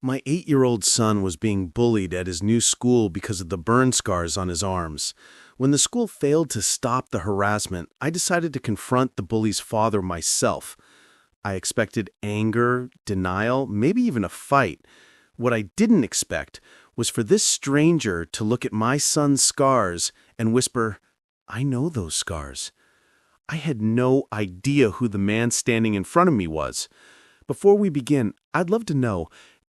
My 8-year-old son was being bullied at his new school because of the burn scars on his arms. When the school failed to stop the harassment, I decided to confront the bully's father myself. I expected anger, denial, maybe even a fight. What I didn't expect was for this stranger to look at my son's scars and whisper, "I know those scars." I had no idea who the man standing in front of me was. Before we begin, I'd love to know,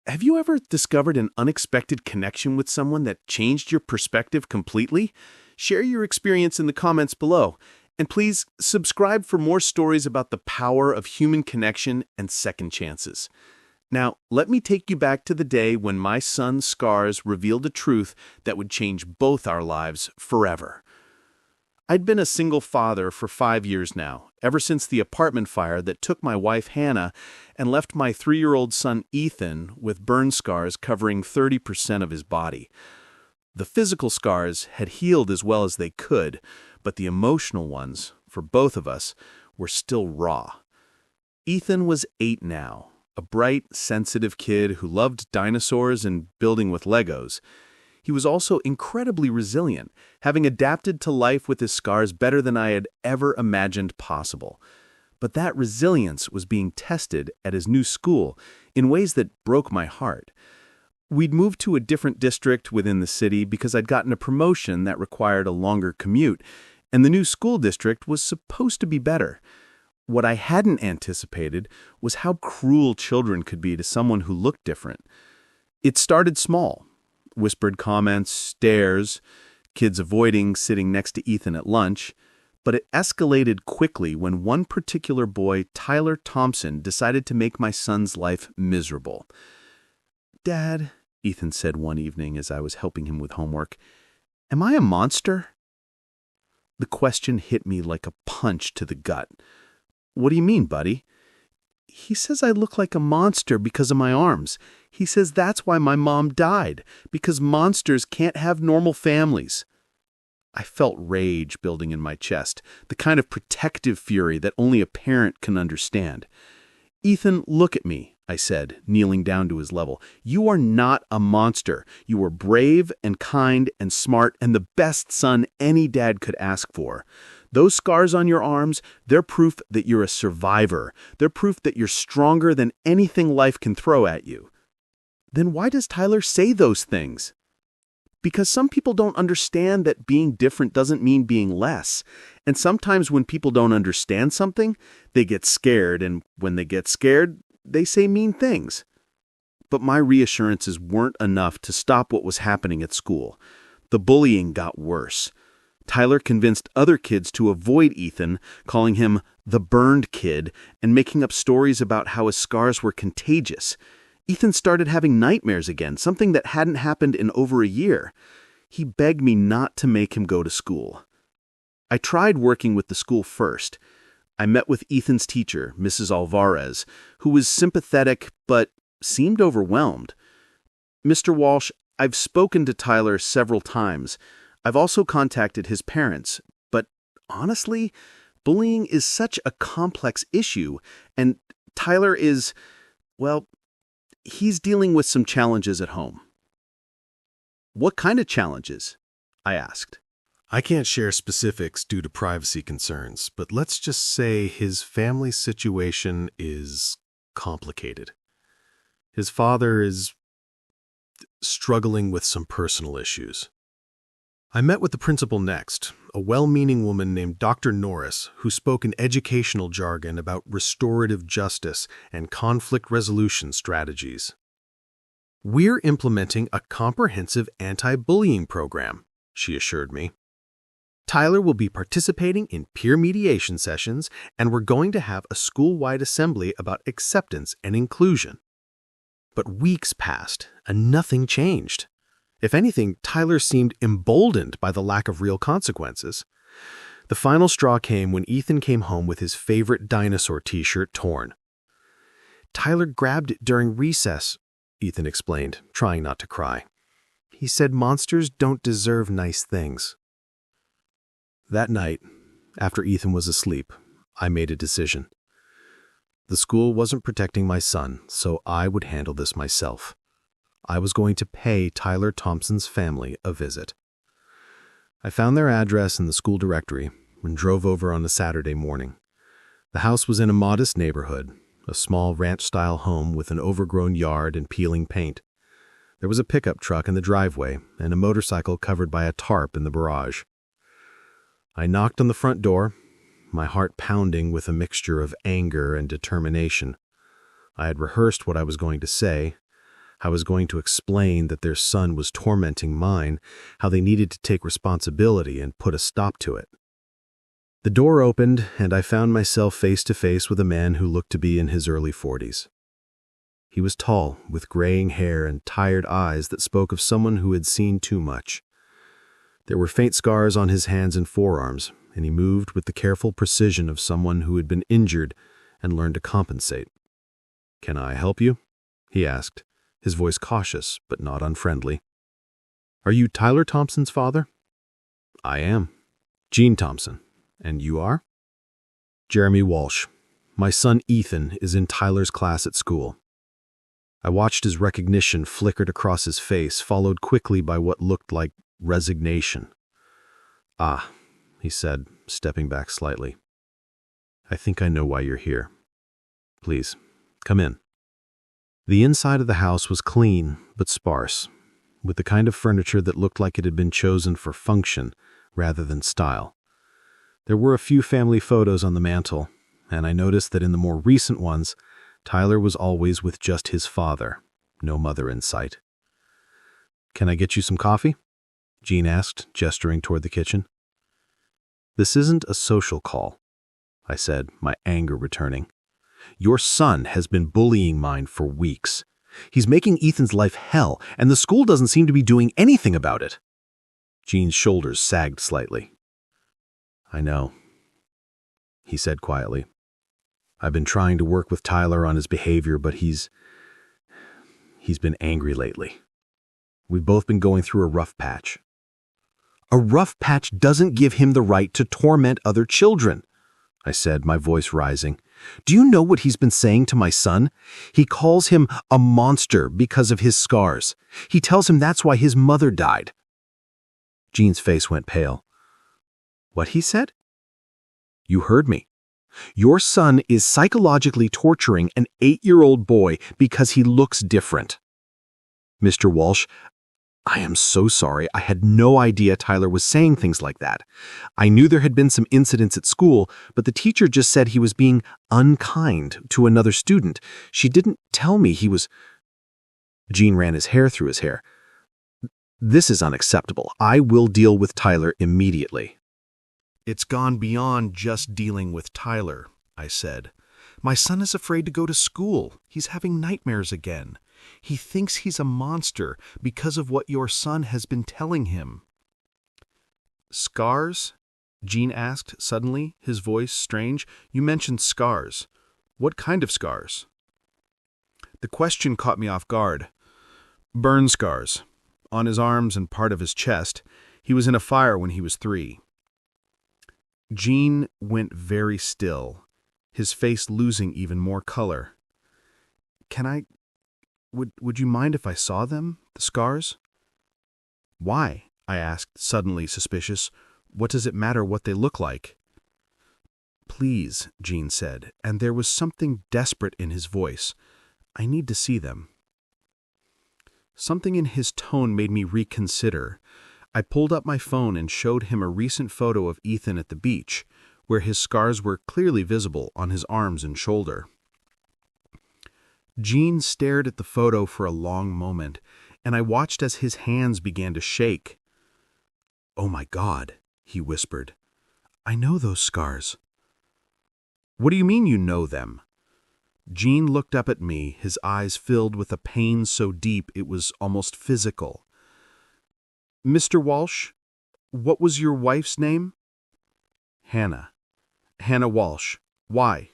have you ever discovered an unexpected connection with someone that changed your perspective completely? Share your experience in the comments below. And please subscribe for more stories about the power of human connection and second chances. Now, let me take you back to the day when my son's scars revealed a truth that would change both our lives forever. I'd been a single father for 5 years now, ever since the apartment fire that took my wife Hannah and left my 3-year-old son Ethan with burn scars covering 30% of his body. The physical scars had healed as well as they could, but the emotional ones, for both of us, were still raw. Ethan was 8 now, a bright, sensitive kid who loved dinosaurs and building with Legos. He was also incredibly resilient, having adapted to life with his scars better than I had ever imagined possible. But that resilience was being tested at his new school in ways that broke my heart. We'd moved to a different district within the city because I'd gotten a promotion that required a longer commute, and the new school district was supposed to be better. What I hadn't anticipated was how cruel children could be to someone who looked different. It started small. Whispered comments, stares, kids avoiding sitting next to Ethan at lunch, but it escalated quickly when one particular boy, Tyler Thompson, decided to make my son's life miserable. "Dad," Ethan said one evening as I was helping him with homework, "am I a monster?" The question hit me like a punch to the gut. "What do you mean, buddy?" "He says I look like a monster because of my arms. He says that's why my mom died, because monsters can't have normal families." I felt rage building in my chest, the kind of protective fury that only a parent can understand. "Ethan, look at me," I said, kneeling down to his level. "You are not a monster. You are brave and kind and smart and the best son any dad could ask for. Those scars on your arms, they're proof that you're a survivor. They're proof that you're stronger than anything life can throw at you." Then why does Tyler say those things? Because some people don't understand that being different doesn't mean being less. And sometimes when people don't understand something, they get scared, and when they get scared, they say mean things. But my reassurances weren't enough to stop what was happening at school. The bullying got worse. Tyler convinced other kids to avoid Ethan, calling him the burned kid and making up stories about how his scars were contagious. Ethan started having nightmares again, something that hadn't happened in over a year. He begged me not to make him go to school. I tried working with the school first. I met with Ethan's teacher, Mrs. Alvarez, who was sympathetic but seemed overwhelmed. "Mr. Walsh, I've spoken to Tyler several times. I've also contacted his parents, but honestly, bullying is such a complex issue, and Tyler is, well, he's dealing with some challenges at home." "What kind of challenges?" I asked. I can't share specifics due to privacy concerns, but let's just say his family situation is complicated. His father is struggling with some personal issues. I met with the principal next, a well-meaning woman named Dr. Norris, who spoke in educational jargon about restorative justice and conflict resolution strategies. "We're implementing a comprehensive anti-bullying program," she assured me. "Tyler will be participating in peer mediation sessions, and we're going to have a school-wide assembly about acceptance and inclusion." But weeks passed, and nothing changed. If anything, Tyler seemed emboldened by the lack of real consequences. The final straw came when Ethan came home with his favorite dinosaur t-shirt torn. "Tyler grabbed it during recess," Ethan explained, trying not to cry. "He said monsters don't deserve nice things." That night, after Ethan was asleep, I made a decision. The school wasn't protecting my son, so I would handle this myself. I was going to pay Tyler Thompson's family a visit. I found their address in the school directory and drove over on a Saturday morning. The house was in a modest neighborhood, a small ranch-style home with an overgrown yard and peeling paint. There was a pickup truck in the driveway and a motorcycle covered by a tarp in the garage. I knocked on the front door, my heart pounding with a mixture of anger and determination. I had rehearsed what I was going to say. I was going to explain that their son was tormenting mine, how they needed to take responsibility and put a stop to it. The door opened, and I found myself face to face with a man who looked to be in his early 40s. He was tall, with graying hair and tired eyes that spoke of someone who had seen too much. There were faint scars on his hands and forearms, and he moved with the careful precision of someone who had been injured and learned to compensate. "Can I help you?" he asked, his voice cautious but not unfriendly. "Are you Tyler Thompson's father?" "I am. Gene Thompson. And you are?" "Jeremy Walsh. My son Ethan is in Tyler's class at school." I watched as recognition flickered across his face, followed quickly by what looked like resignation. "Ah," he said, stepping back slightly. "I think I know why you're here. Please, come in." The inside of the house was clean but sparse, with the kind of furniture that looked like it had been chosen for function rather than style. There were a few family photos on the mantel, and I noticed that in the more recent ones, Tyler was always with just his father, no mother in sight. "Can I get you some coffee?" Gene asked, gesturing toward the kitchen. "This isn't a social call," I said, my anger returning. "Your son has been bullying mine for weeks. He's making Ethan's life hell, and the school doesn't seem to be doing anything about it." Gene's shoulders sagged slightly. "I know," he said quietly. "I've been trying to work with Tyler on his behavior, but he's been angry lately. We've both been going through a rough patch." "A rough patch doesn't give him the right to torment other children," I said, my voice rising. "Do you know what he's been saying to my son? He calls him a monster because of his scars. He tells him that's why his mother died." Gene's face went pale. "What he said?" "You heard me. Your son is psychologically torturing an 8-year-old boy because he looks different." "Mr. Walsh, I am so sorry. I had no idea Tyler was saying things like that. I knew there had been some incidents at school, but the teacher just said he was being unkind to another student. She didn't tell me he was—" Gene ran his hair through his hair. "This is unacceptable. I will deal with Tyler immediately." "It's gone beyond just dealing with Tyler," I said. "My son is afraid to go to school. He's having nightmares again. He thinks he's a monster because of what your son has been telling him." "Scars?" Gene asked suddenly, his voice strange. "You mentioned scars. What kind of scars?" The question caught me off guard. "Burn scars. On his arms and part of his chest. He was in a fire when he was 3. Gene went very still, his face losing even more color. Would you mind if I saw them, the scars?" "Why?" I asked, suddenly suspicious. "What does it matter what they look like?" "Please," Gene said, and there was something desperate in his voice. "I need to see them." Something in his tone made me reconsider. I pulled up my phone and showed him a recent photo of Ethan at the beach, where his scars were clearly visible on his arms and shoulder. Gene stared at the photo for a long moment, and I watched as his hands began to shake. "Oh my God," he whispered. "I know those scars." "What do you mean you know them?" Gene looked up at me, his eyes filled with a pain so deep it was almost physical. "Mr. Walsh, what was your wife's name?" "Hannah. Hannah Walsh. Why?"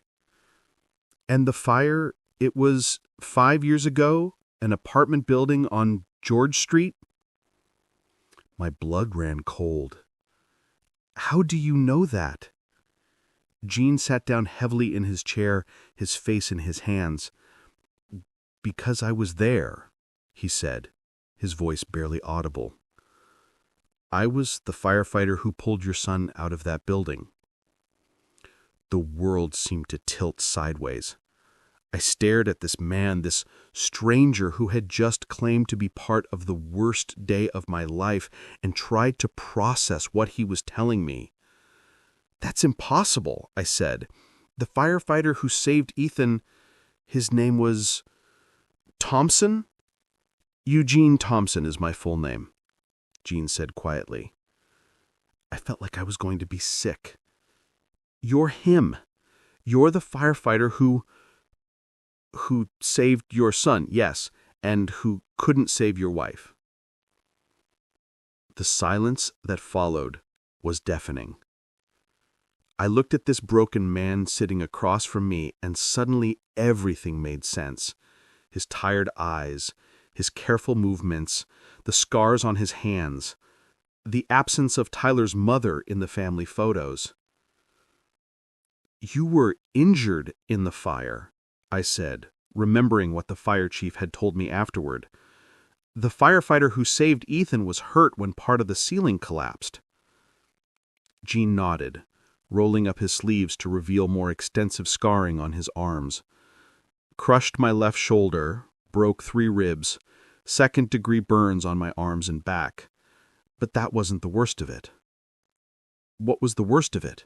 "And the fire, it was 5 years ago, an apartment building on George Street?" My blood ran cold. "How do you know that?" Gene sat down heavily in his chair, his face in his hands. "Because I was there," he said, his voice barely audible. "I was the firefighter who pulled your son out of that building." The world seemed to tilt sideways. I stared at this man, this stranger who had just claimed to be part of the worst day of my life, and tried to process what he was telling me. "That's impossible," I said. "The firefighter who saved Ethan, his name was Thompson?" "Eugene Thompson is my full name," Jean said quietly. I felt like I was going to be sick. "You're him. You're the firefighter who saved your son, yes, and who couldn't save your wife." The silence that followed was deafening. I looked at this broken man sitting across from me, and suddenly everything made sense. His tired eyes, his careful movements, the scars on his hands, the absence of Tyler's mother in the family photos. "You were injured in the fire," I said, remembering what the fire chief had told me afterward. "The firefighter who saved Ethan was hurt when part of the ceiling collapsed." Jean nodded, rolling up his sleeves to reveal more extensive scarring on his arms. "Crushed my left shoulder, broke 3 ribs, second-degree burns on my arms and back. But that wasn't the worst of it." "What was the worst of it?"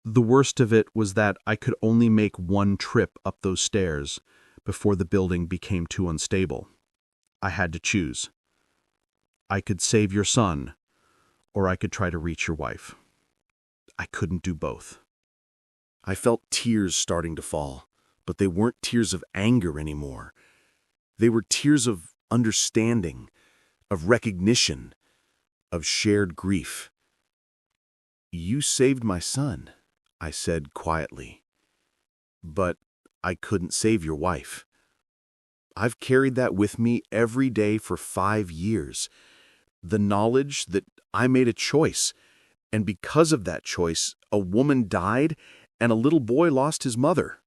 "The worst of it was that I could only make one trip up those stairs before the building became too unstable. I had to choose. I could save your son, or I could try to reach your wife. I couldn't do both." I felt tears starting to fall, but they weren't tears of anger anymore. They were tears of understanding, of recognition, of shared grief. "You saved my son," I said quietly. "But I couldn't save your wife. I've carried that with me every day for 5 years. The knowledge that I made a choice, and because of that choice, a woman died and a little boy lost his mother."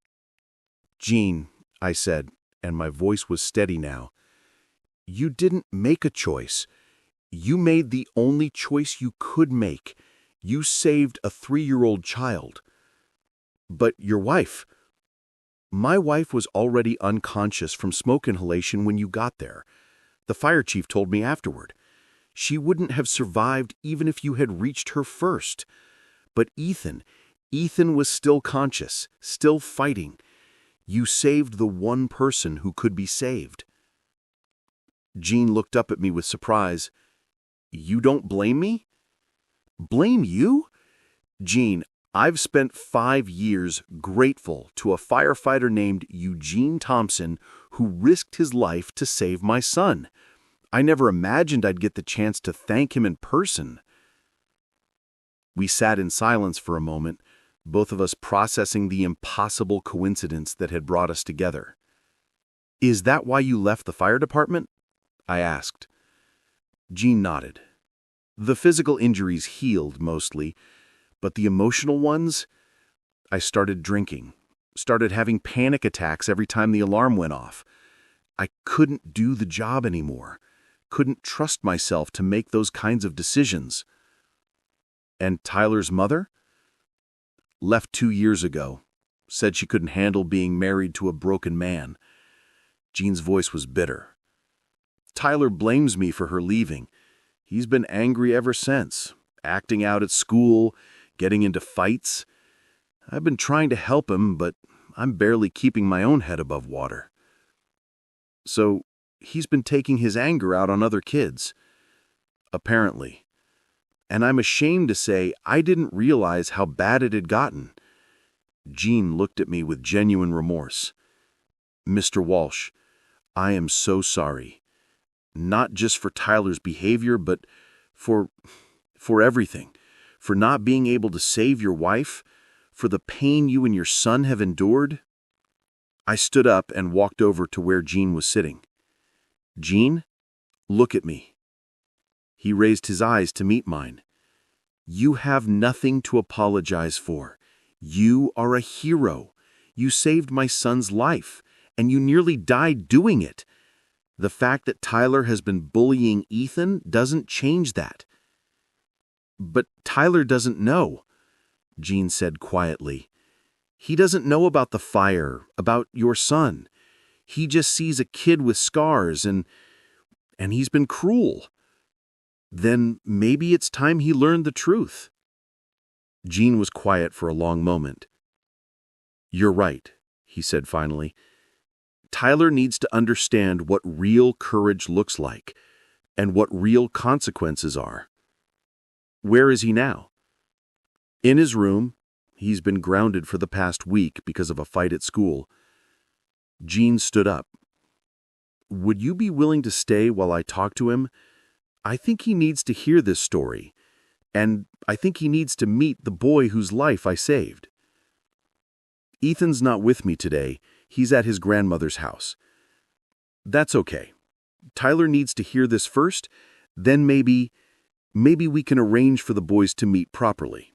"Jean," I said, and my voice was steady now, "you didn't make a choice. You made the only choice you could make. You saved a 3-year-old child. But your wife—" "My wife was already unconscious from smoke inhalation when you got there. The fire chief told me afterward. She wouldn't have survived even if you had reached her first. But Ethan was still conscious, still fighting. You saved the one person who could be saved." Jean looked up at me with surprise. "You don't blame me?" "Blame you? Jean, I've spent 5 years grateful to a firefighter named Eugene Thompson who risked his life to save my son. I never imagined I'd get the chance to thank him in person." We sat in silence for a moment, both of us processing the impossible coincidence that had brought us together. "Is that why you left the fire department?" I asked. Jean nodded. "The physical injuries healed mostly, but the emotional ones? I started drinking, started having panic attacks every time the alarm went off. I couldn't do the job anymore, couldn't trust myself to make those kinds of decisions." "And Tyler's mother?" "Left 2 years ago. Said she couldn't handle being married to a broken man." Jean's voice was bitter. "Tyler blames me for her leaving. He's been angry ever since, acting out at school, getting into fights. I've been trying to help him, but I'm barely keeping my own head above water." "So he's been taking his anger out on other kids?" "Apparently. And I'm ashamed to say I didn't realize how bad it had gotten." Jean looked at me with genuine remorse. "Mr. Walsh, I am so sorry. Not just for Tyler's behavior, but for everything. For not being able to save your wife, for the pain you and your son have endured." I stood up and walked over to where Jean was sitting. "Jean, look at me." He raised his eyes to meet mine. "You have nothing to apologize for. You are a hero. You saved my son's life, and you nearly died doing it. The fact that Tyler has been bullying Ethan doesn't change that. But Tyler doesn't know, Jean said quietly. He doesn't know about the fire, about your son. He just sees a kid with scars and he's been cruel. Then maybe it's time he learned the truth. Jean was quiet for a long moment. You're right, he said finally. Tyler needs to understand what real courage looks like and what real consequences are. Where is he now? In his room. He's been grounded for the past week because of a fight at school. Jean stood up. Would you be willing to stay while I talk to him? I think he needs to hear this story, and I think he needs to meet the boy whose life I saved. Ethan's not with me today. He's at his grandmother's house. That's okay. Tyler needs to hear this first, then maybe we can arrange for the boys to meet properly.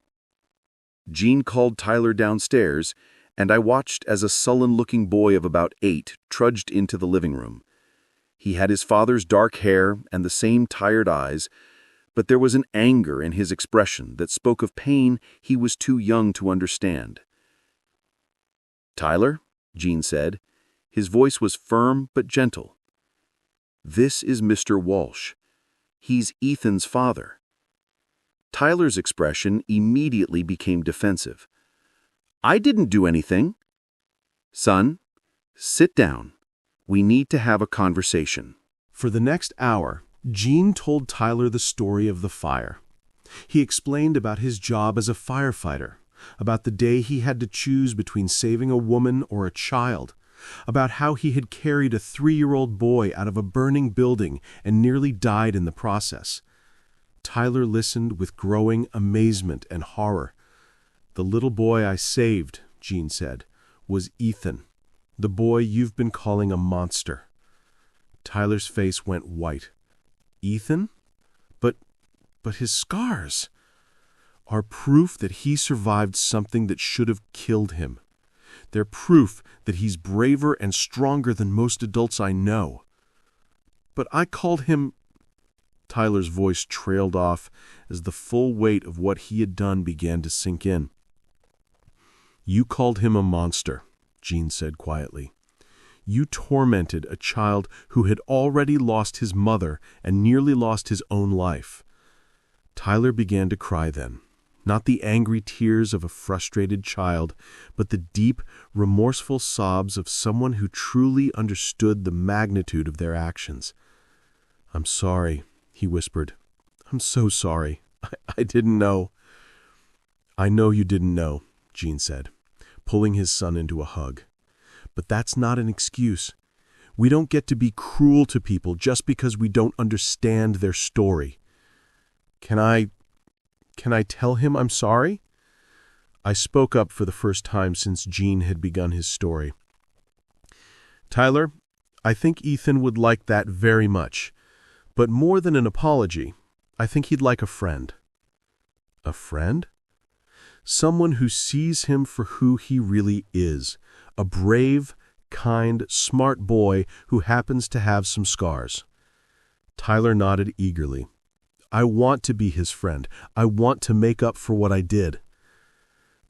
Jean called Tyler downstairs, and I watched as a sullen-looking boy of about 8 trudged into the living room. He had his father's dark hair and the same tired eyes, but there was an anger in his expression that spoke of pain he was too young to understand. Tyler, Jean said. His voice was firm but gentle. This is Mr. Walsh. He's Ethan's father. Tyler's expression immediately became defensive. I didn't do anything. Son, sit down. We need to have a conversation. For the next hour, Jean told Tyler the story of the fire. He explained about his job as a firefighter, about the day he had to choose between saving a woman or a child, about how he had carried a 3-year-old boy out of a burning building and nearly died in the process. Tyler listened with growing amazement and horror. The little boy I saved, Jean said, was Ethan, the boy you've been calling a monster. Tyler's face went white. Ethan? But his scars are proof that he survived something that should have killed him. They're proof that he's braver and stronger than most adults I know. But I called him... Tyler's voice trailed off as the full weight of what he had done began to sink in. You called him a monster, Jean said quietly. You tormented a child who had already lost his mother and nearly lost his own life. Tyler began to cry then, not the angry tears of a frustrated child, but the deep, remorseful sobs of someone who truly understood the magnitude of their actions. I'm sorry, he whispered. I'm so sorry. I didn't know. I know you didn't know, Jean said, pulling his son into a hug. But that's not an excuse. We don't get to be cruel to people just because we don't understand their story. Can I tell him I'm sorry? I spoke up for the first time since Jean had begun his story. Tyler, I think Ethan would like that very much. But more than an apology, I think he'd like a friend. A friend? Someone who sees him for who he really is, a brave, kind, smart boy who happens to have some scars. Tyler nodded eagerly. I want to be his friend. I want to make up for what I did.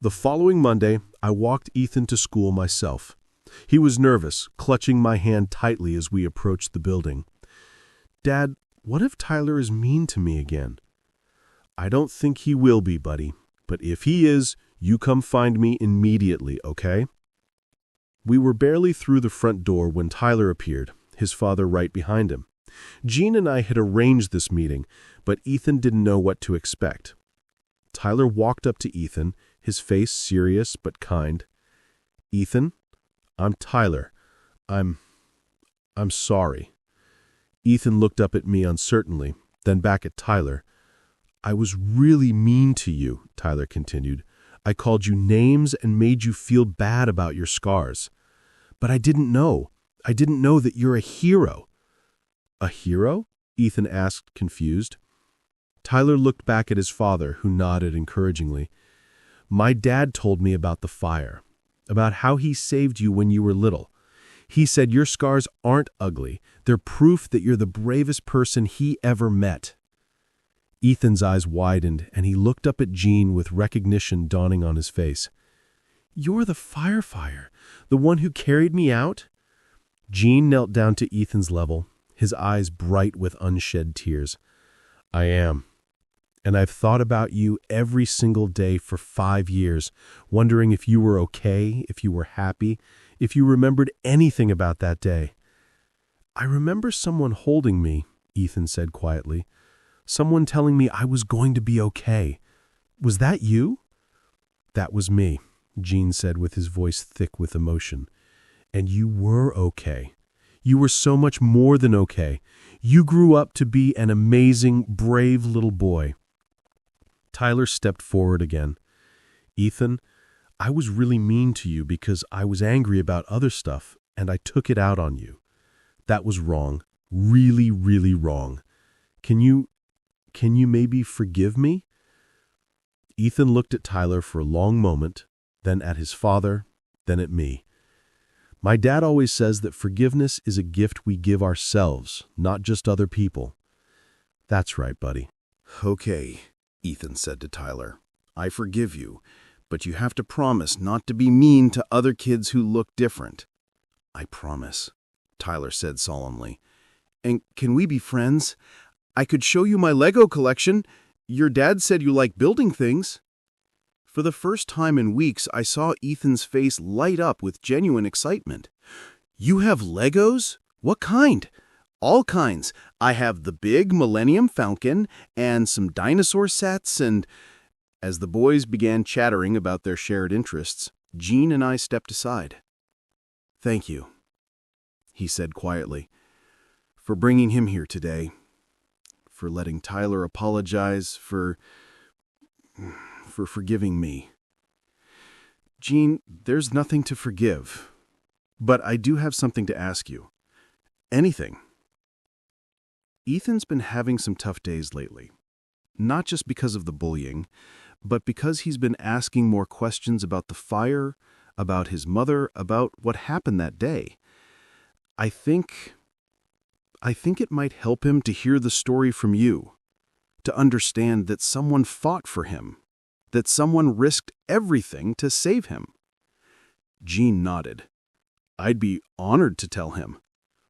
The following Monday, I walked Ethan to school myself. He was nervous, clutching my hand tightly as we approached the building. Dad, what if Tyler is mean to me again? I don't think he will be, buddy. But if he is, you come find me immediately, okay? We were barely through the front door when Tyler appeared, his father right behind him. Jean and I had arranged this meeting, but Ethan didn't know what to expect. Tyler walked up to Ethan, his face serious but kind. Ethan, I'm Tyler. I'm sorry. Ethan looked up at me uncertainly, then back at Tyler. I was really mean to you, Tyler continued. I called you names and made you feel bad about your scars. But I didn't know. I didn't know that you're a hero. A hero? Ethan asked, confused. Tyler looked back at his father, who nodded encouragingly. My dad told me about the fire, about how he saved you when you were little. He said your scars aren't ugly. They're proof that you're the bravest person he ever met. Ethan's eyes widened, and he looked up at Jean with recognition dawning on his face. You're the firefighter, the one who carried me out? Jean knelt down to Ethan's level, his eyes bright with unshed tears. I am. And I've thought about you every single day for 5 years, wondering if you were okay, if you were happy, if you remembered anything about that day. I remember someone holding me, Ethan said quietly. Someone telling me I was going to be okay. Was that you? That was me, Jean said with his voice thick with emotion. And you were okay. You were so much more than okay. You grew up to be an amazing, brave little boy. Tyler stepped forward again. Ethan, I was really mean to you because I was angry about other stuff, and I took it out on you. That was wrong. Really, really wrong. Can you maybe forgive me? Ethan looked at Tyler for a long moment, then at his father, then at me. My dad always says that forgiveness is a gift we give ourselves, not just other people. That's right, buddy. Okay, Ethan said to Tyler. I forgive you, but you have to promise not to be mean to other kids who look different. I promise, Tyler said solemnly. And can we be friends? I could show you my Lego collection. Your dad said you like building things. For the first time in weeks, I saw Ethan's face light up with genuine excitement. You have Legos? What kind? All kinds. I have the big Millennium Falcon and some dinosaur sets and... As the boys began chattering about their shared interests, Jean and I stepped aside. Thank you, he said quietly, for bringing him here today, for letting Tyler apologize, for forgiving me. Jean, there's nothing to forgive, but I do have something to ask you. Anything. Ethan's been having some tough days lately, not just because of the bullying, but because he's been asking more questions about the fire, about his mother, about what happened that day. I think it might help him to hear the story from you, to understand that someone fought for him, that someone risked everything to save him. Jean nodded. I'd be honored to tell him,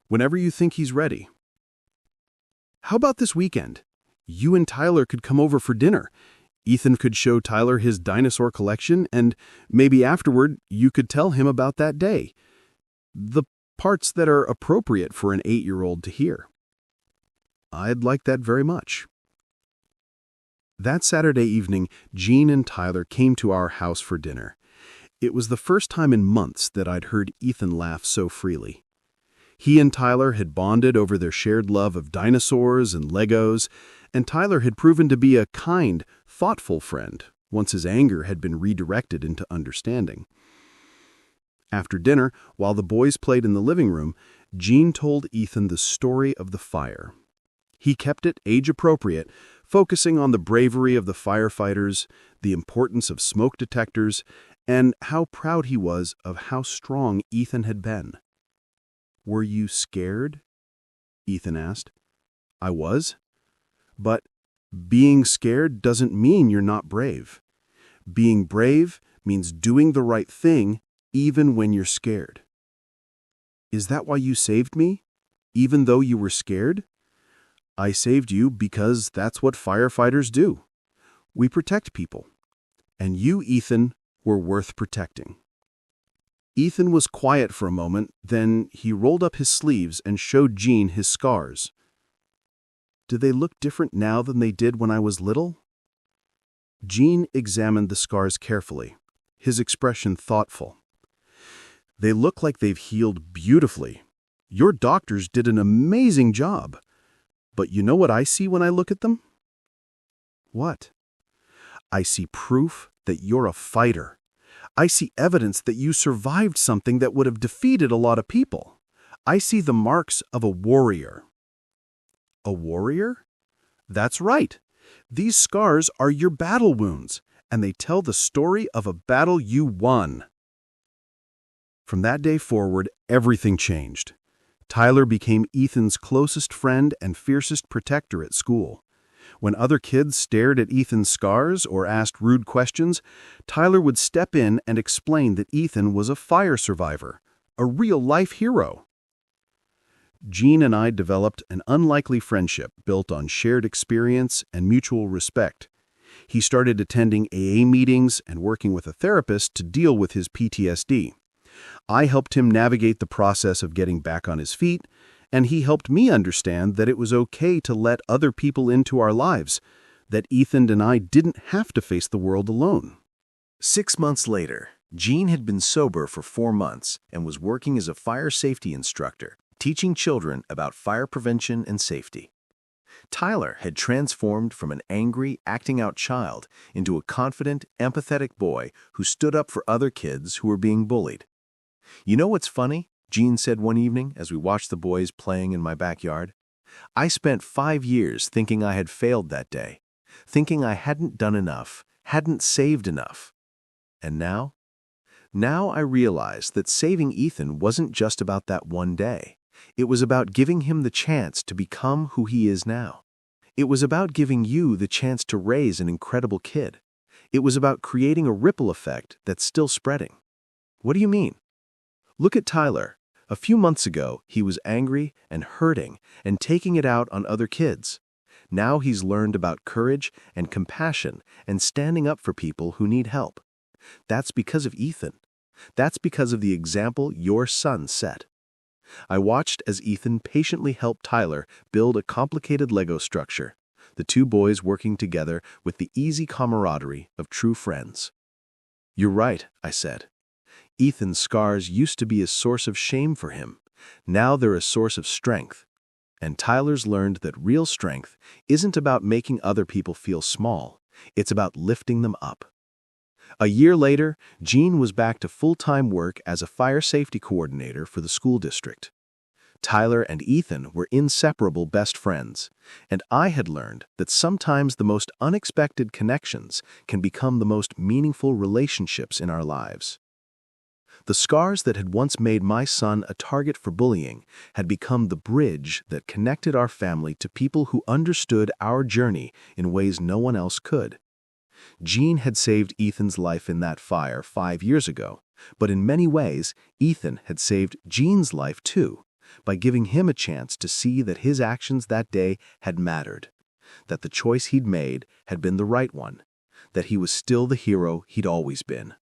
whenever you think he's ready. How about this weekend? You and Tyler could come over for dinner. Ethan could show Tyler his dinosaur collection, and maybe afterward you could tell him about that day. The parts that are appropriate for an 8-year-old to hear. I'd like that very much. That Saturday evening, Jean and Tyler came to our house for dinner. It was the first time in months that I'd heard Ethan laugh so freely. He and Tyler had bonded over their shared love of dinosaurs and Legos, and Tyler had proven to be a kind, thoughtful friend once his anger had been redirected into understanding. After dinner, while the boys played in the living room, Jean told Ethan the story of the fire. He kept it age-appropriate, focusing on the bravery of the firefighters, the importance of smoke detectors, and how proud he was of how strong Ethan had been. Were you scared? Ethan asked. I was. But being scared doesn't mean you're not brave. Being brave means doing the right thing even when you're scared. Is that why you saved me, even though you were scared? I saved you because that's what firefighters do. We protect people. And you, Ethan, were worth protecting. Ethan was quiet for a moment, then he rolled up his sleeves and showed Jean his scars. Do they look different now than they did when I was little? Jean examined the scars carefully, his expression thoughtful. They look like they've healed beautifully. Your doctors did an amazing job. But you know what I see when I look at them? What? I see proof that you're a fighter. I see evidence that you survived something that would have defeated a lot of people. I see the marks of a warrior. A warrior? That's right. These scars are your battle wounds, and they tell the story of a battle you won. From that day forward, everything changed. Tyler became Ethan's closest friend and fiercest protector at school. When other kids stared at Ethan's scars or asked rude questions, Tyler would step in and explain that Ethan was a fire survivor, a real-life hero. Gene and I developed an unlikely friendship built on shared experience and mutual respect. He started attending AA meetings and working with a therapist to deal with his PTSD. I helped him navigate the process of getting back on his feet, and he helped me understand that it was okay to let other people into our lives, that Ethan and I didn't have to face the world alone. 6 months later, Gene had been sober for 4 months and was working as a fire safety instructor, teaching children about fire prevention and safety. Tyler had transformed from an angry, acting-out child into a confident, empathetic boy who stood up for other kids who were being bullied. "You know what's funny?" Gene said one evening as we watched the boys playing in my backyard. "I spent 5 years thinking I had failed that day, thinking I hadn't done enough, hadn't saved enough. And now? Now I realized that saving Ethan wasn't just about that one day. It was about giving him the chance to become who he is now. It was about giving you the chance to raise an incredible kid. It was about creating a ripple effect that's still spreading." What do you mean? Look at Tyler. A few months ago, he was angry and hurting and taking it out on other kids. Now he's learned about courage and compassion and standing up for people who need help. That's because of Ethan. That's because of the example your son set. I watched as Ethan patiently helped Tyler build a complicated Lego structure, the two boys working together with the easy camaraderie of true friends. "You're right," I said. "Ethan's scars used to be a source of shame for him. Now they're a source of strength. And Tyler's learned that real strength isn't about making other people feel small. It's about lifting them up." A year later, Gene was back to full-time work as a fire safety coordinator for the school district. Tyler and Ethan were inseparable best friends, and I had learned that sometimes the most unexpected connections can become the most meaningful relationships in our lives. The scars that had once made my son a target for bullying had become the bridge that connected our family to people who understood our journey in ways no one else could. Gene had saved Ethan's life in that fire 5 years ago, but in many ways, Ethan had saved Gene's life too, by giving him a chance to see that his actions that day had mattered, that the choice he'd made had been the right one, that he was still the hero he'd always been.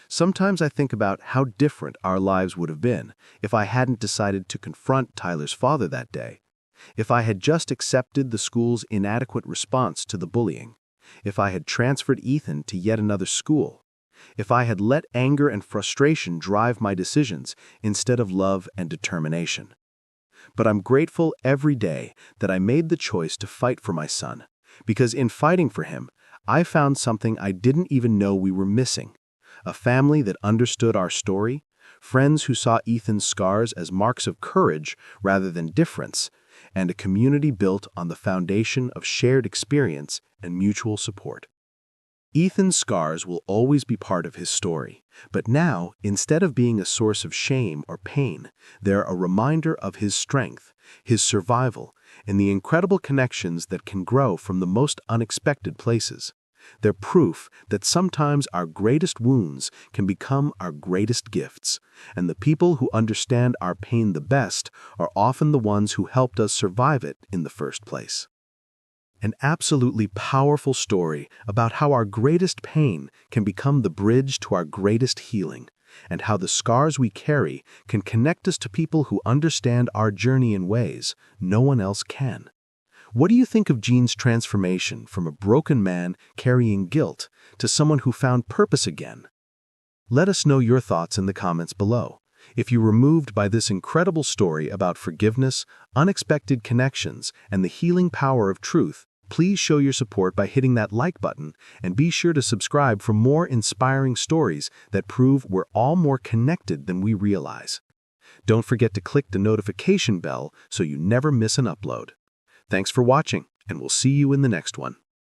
Sometimes I think about how different our lives would have been if I hadn't decided to confront Tyler's father that day, if I had just accepted the school's inadequate response to the bullying, if I had transferred Ethan to yet another school, if I had let anger and frustration drive my decisions instead of love and determination. But I'm grateful every day that I made the choice to fight for my son, because in fighting for him, I found something I didn't even know we were missing: a family that understood our story, friends who saw Ethan's scars as marks of courage rather than difference, and a community built on the foundation of shared experience and mutual support. Ethan's scars will always be part of his story, but now, instead of being a source of shame or pain, they're a reminder of his strength, his survival, and the incredible connections that can grow from the most unexpected places. They're proof that sometimes our greatest wounds can become our greatest gifts, and the people who understand our pain the best are often the ones who helped us survive it in the first place. An absolutely powerful story about how our greatest pain can become the bridge to our greatest healing, and how the scars we carry can connect us to people who understand our journey in ways no one else can. What do you think of Gene's transformation from a broken man carrying guilt to someone who found purpose again? Let us know your thoughts in the comments below. If you were moved by this incredible story about forgiveness, unexpected connections, and the healing power of truth, please show your support by hitting that like button, and be sure to subscribe for more inspiring stories that prove we're all more connected than we realize. Don't forget to click the notification bell so you never miss an upload. Thanks for watching, and we'll see you in the next one.